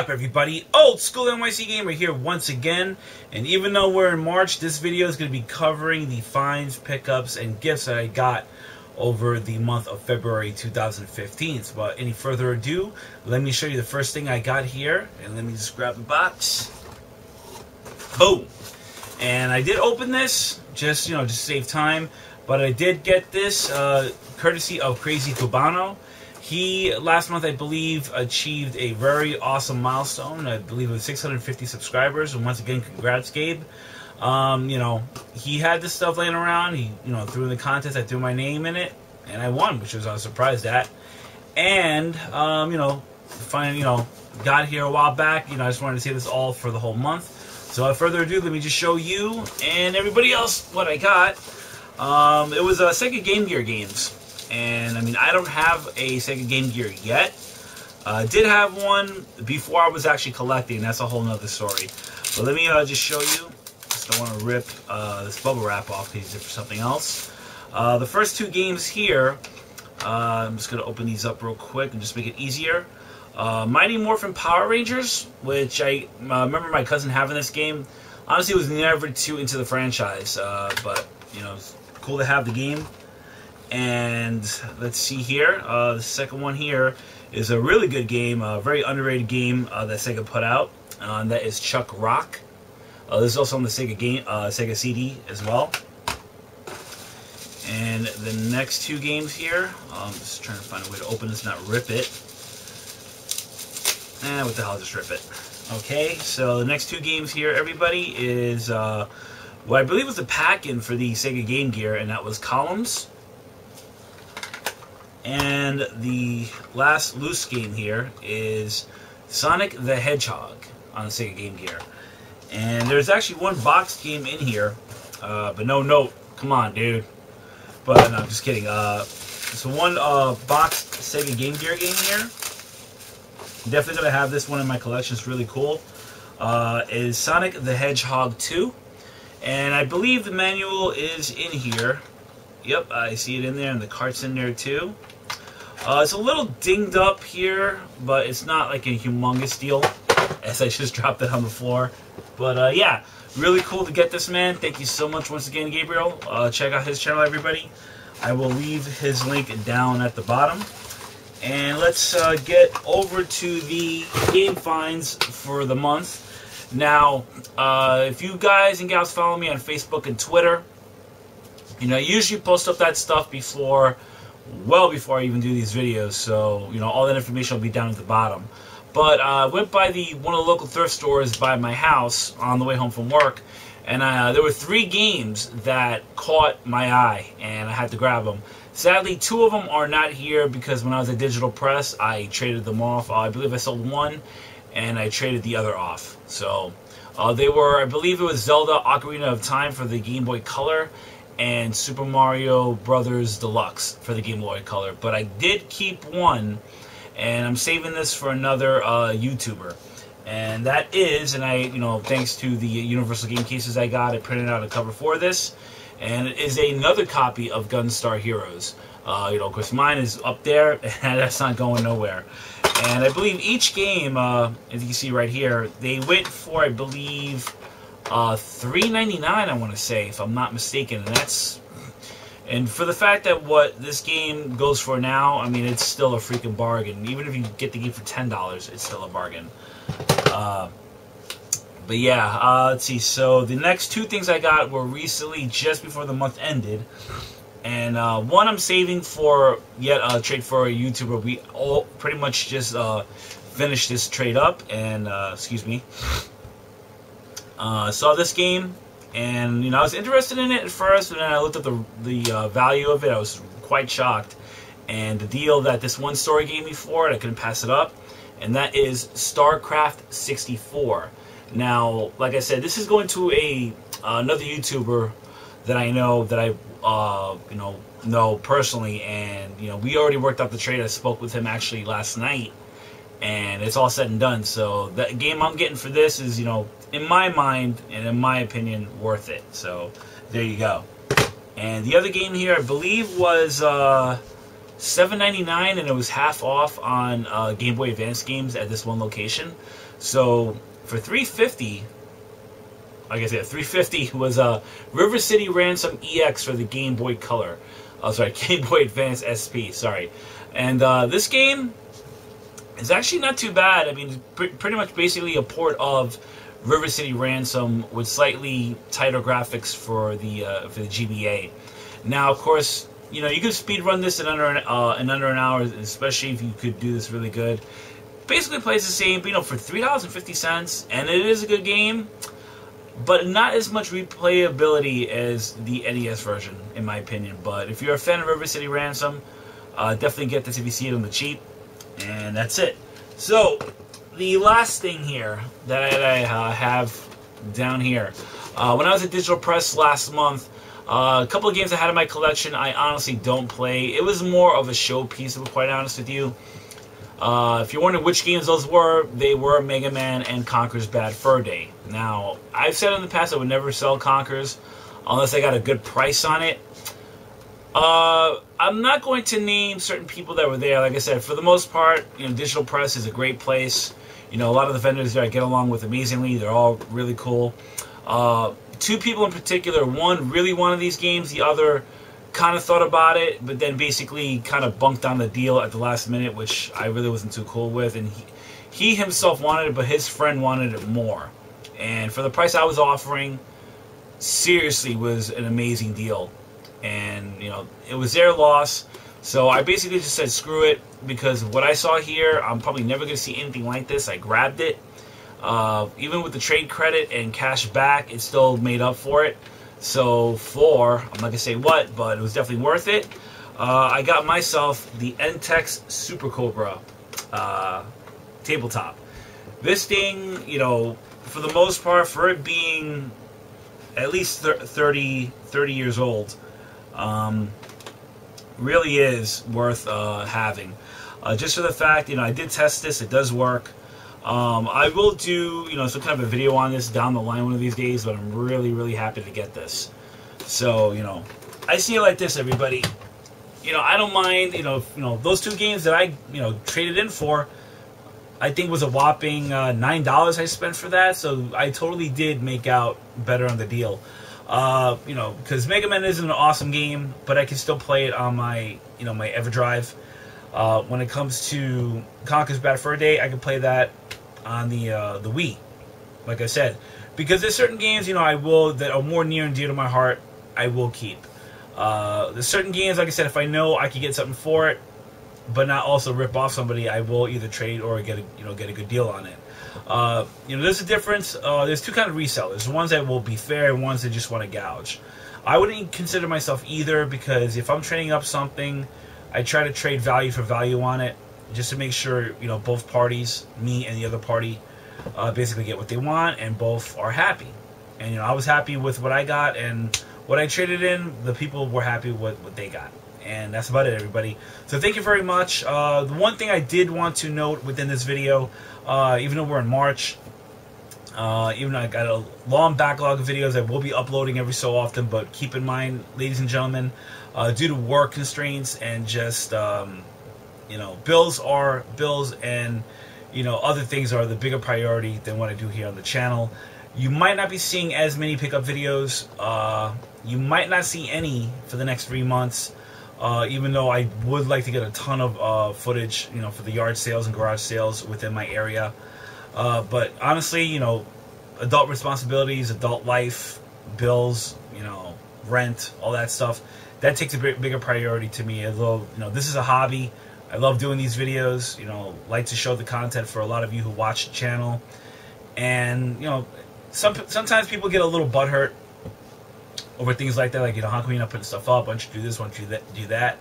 up, everybody? OldSchoolNYCGamer here once again, and even though we're in March, this video is going to be covering the finds, pickups, and gifts that I got over the month of February 2015. So without any further ado, let me show you the first thing I got here, and let me just grab the box. Boom! And I did open this, just to save time, but I did get this courtesy of Crazy Cubano. He, last month, I believe, achieved a very awesome milestone. I believe it was 650 subscribers. And once again, congrats, Gabe. He had this stuff laying around. He, threw in the contest. I threw my name in it, and I won, which I was surprised at. And, finally, got here a while back. I just wanted to say this all for the whole month. So, without further ado, let me just show you and everybody else what I got. It was Sega Game Gear games. And, I don't have a Sega Game Gear yet. I did have one before I was actually collecting. That's a whole nother story. But let me just show you. Just don't want to rip this bubble wrap off because it's for something else. The first two games here, I'm just going to open these up real quick and just make it easier. Mighty Morphin Power Rangers, which I remember my cousin having this game. Honestly, it was never too into the franchise. But, it's cool to have the game. And let's see here, the second one here is a really good game, a very underrated game that Sega put out. That is Chuck Rock. This is also on the Sega CD as well. And the next two games here, I'm just trying to find a way to open this, not rip it. What the hell, just rip it. Okay, so the next two games here, everybody, is what I believe was the pack-in for the Sega Game Gear, and that was Columns. And the last loose game here is Sonic the Hedgehog on the Sega Game Gear. And there's actually one boxed game in here, but no note. Come on, dude. But no, I'm just kidding. So one boxed Sega Game Gear game here. I'm definitely going to have this one in my collection. It's really cool. Is Sonic the Hedgehog 2. And I believe the manual is in here. Yep, I see it in there, and the cart's in there too. It's a little dinged up here, but it's not like a humongous deal, as I just dropped it on the floor. But yeah, really cool to get this, man. Thank you so much once again, Gabriel. Check out his channel, everybody. I will leave his link down at the bottom. And let's get over to the game finds for the month. Now, if you guys and gals follow me on Facebook and Twitter, I usually post up that stuff well before I even do these videos, so all that information will be down at the bottom. But I went by one of the local thrift stores by my house on the way home from work, and there were three games that caught my eye, and I had to grab them. Sadly, two of them are not here because when I was at Digital Press, I traded them off. I believe I sold one, and I traded the other off. So they were, I believe it was Zelda Ocarina of Time for the Game Boy Color, and Super Mario Brothers Deluxe for the Game Boy Color. But I did keep one, and I'm saving this for another YouTuber. And that is, and thanks to the Universal Game cases I got, I printed out a cover for this. And it is another copy of Gunstar Heroes. Of course, mine is up there, and that's not going nowhere. And I believe each game, as you can see right here, they went for, I believe, $3.99, I want to say, if I'm not mistaken, and for the fact that what this game goes for now, it's still a freaking bargain. Even if you get the game for $10, it's still a bargain. But yeah, let's see. So the next two things I got were recently, just before the month ended, and one I'm saving for yet a trade for a YouTuber. We all pretty much just finished this trade up, and excuse me. Saw this game, and I was interested in it at first, and then I looked at the value of it. I was quite shocked, and the deal that this one store gave me for it, I couldn't pass it up, and that is StarCraft 64. Now, like I said, this is going to another YouTuber that I know, that I know personally, and we already worked out the trade. I spoke with him actually last night, and it's all said and done. So the game I'm getting for this is, in my mind and in my opinion, worth it. So there you go. And the other game here, I believe, was $7.99, and it was half off on Game Boy Advance games at this one location. So for $3.50, like I said, $3.50 was River City Ransom EX for the Game Boy Color. Oh, sorry, Game Boy Advance SP. Sorry, and this game is actually not too bad. I mean, pretty much basically a port of River City Ransom with slightly tighter graphics for the GBA. Now, of course, you know, you could speed run this in under an hour, especially if you could do this really good. Basically plays the same, but, you know, for $3.50, and it is a good game, but not as much replayability as the NES version, in my opinion. But if you're a fan of River City Ransom, definitely get this if you see it on the cheap. And that's it. So, the last thing here that I have down here. When I was at Digital Press last month, a couple of games I had in my collection I honestly don't play. It was more of a showpiece, to be quite honest with you. If you're wondering which games those were, they were Mega Man and Conker's Bad Fur Day. Now, I've said in the past I would never sell Conker's unless I got a good price on it. I'm not going to name certain people that were there. Like I said, for the most part, you know, Digital Press is a great place. You know, a lot of the vendors there I get along with amazingly. They're all really cool. Two people in particular, one really wanted these games, the other kind of thought about it, but then basically kind of bunked on the deal at the last minute, which I really wasn't too cool with. And he himself wanted it, but his friend wanted it more. And for the price I was offering, seriously was an amazing deal. And, you know, it was their loss. So I basically just said, screw it, because what I saw here, I'm probably never going to see anything like this. I grabbed it. Even with the trade credit and cash back, it still made up for it. So I'm not going to say what, but it was definitely worth it. I got myself the NTEX Super Cobra tabletop. This thing, you know, for the most part, for it being at least 30 years old, really is worth having. Just for the fact, you know, I did test this, it does work. I will do, you know, some kind of a video on this down the line one of these days, but I'm really happy to get this. So, you know, I see it like this, everybody. You know, I don't mind, you know, those two games that I, you know, traded in for, I think was a whopping $9 I spent for that, so I totally did make out better on the deal. You know, because Mega Man isn't an awesome game, but I can still play it on my, you know, my EverDrive. When it comes to Conker's Bad Fur Day, I can play that on the Wii, like I said, because there's certain games, you know, that are more near and dear to my heart, I will keep. There's certain games, like I said, if I know I can get something for it, but not also rip off somebody, I will either trade or get a good deal on it. You know, there's a difference. There's two kind of resellers. Ones that will be fair and ones that just want to gouge. I wouldn't consider myself either, because if I'm trading up something, I try to trade value for value on it, just to make sure, you know, both parties, me and the other party, basically get what they want and both are happy. And, you know, I was happy with what I got, and what I traded in, the people were happy with what they got. And that's about it, everybody. So thank you very much. The one thing I did want to note within this video, even though we're in March, even though I got a long backlog of videos I will be uploading every so often, but keep in mind, ladies and gentlemen, due to work constraints and just, you know, bills are bills, and, you know, other things are the bigger priority than what I do here on the channel. You might not be seeing as many pickup videos. You might not see any for the next 3 months. Even though I would like to get a ton of footage, you know, for the yard sales and garage sales within my area. But honestly, you know, adult responsibilities, adult life, bills, you know, rent, all that stuff, that takes a bigger priority to me. Although, you know, this is a hobby. I love doing these videos, you know, like to show the content for a lot of you who watch the channel. And, you know, sometimes people get a little butthurt over things like that, like, you know, how come you're not putting stuff up? Why don't you do this? Why don't you do that?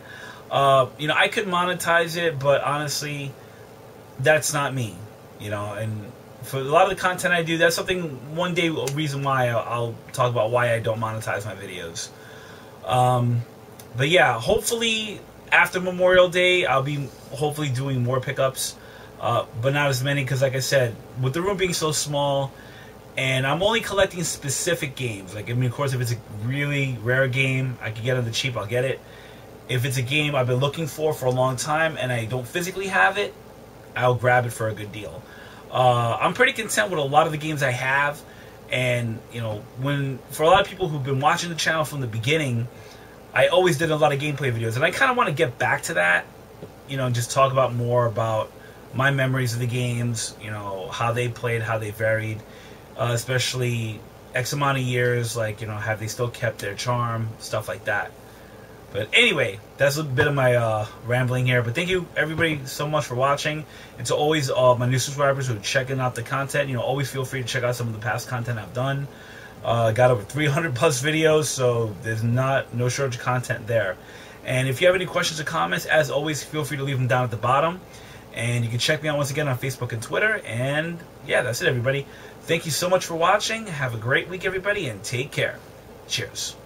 You know, I could monetize it, but honestly, that's not me. You know, and for a lot of the content I do, that's something, one day, a reason why I'll talk about why I don't monetize my videos. But yeah, hopefully after Memorial Day, I'll be hopefully doing more pickups, but not as many, because like I said, with the room being so small, and I'm only collecting specific games. Like, I mean, of course, if it's a really rare game I can get on the cheap, I'll get it. If it's a game I've been looking for a long time and I don't physically have it, I'll grab it for a good deal. I'm pretty content with a lot of the games I have, and for a lot of people who've been watching the channel from the beginning, I always did a lot of gameplay videos, and I kind of want to get back to that, and just talk about more about my memories of the games, how they played, how they varied, especially X amount of years, like, have they still kept their charm, stuff like that. But anyway, that's a bit of my rambling here. But thank you, everybody, so much for watching. And to always my new subscribers who are checking out the content, always feel free to check out some of the past content I've done. Got over 300 plus videos, so there's no shortage of content there. And if you have any questions or comments, as always, feel free to leave them down at the bottom. And you can check me out once again on Facebook and Twitter. And yeah, that's it, everybody. Thank you so much for watching. Have a great week, everybody, and take care. Cheers.